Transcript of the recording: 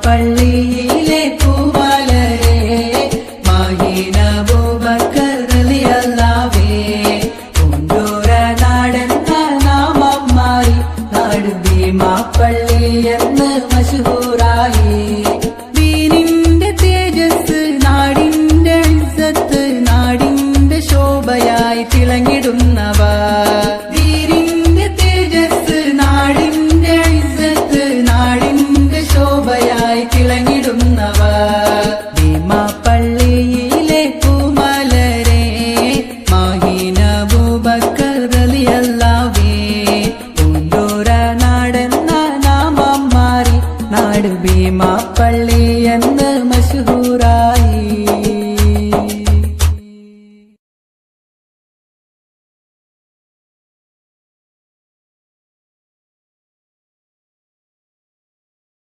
പള്ളിയിലെ പൂവാലരെ മാഹീന അബൂബക്കർ റളിയല്ലാഹു പൂന്തോര നാടെന്ന നാമം മാറി നാട് ഭീമാപ്പള്ളി എന്ന് മശഹൂറായി. ദീനിന്റെ തേജസ് നാടിന്റെ ഇസ്സത്ത് നാടിന്റെ ശോഭയായി തിളങ്ങിടുന്നവർ. ദീനിന്റെ തേജസ് നാടിന്റെ ഇസ്സത്ത് നാടിന്റെ ശോഭയായി തിളങ്ങിടുന്നവർ. ഭീമാപ്പള്ളിയിലെ പൂമലരെ മാഹീന അബൂബക്കർ റളിയല്ലാഹു പൂന്തോര നാടെന്ന നാമം മാറി നാട് ഭീമാപ്പള്ളി എന്ന് മശഹൂറായി.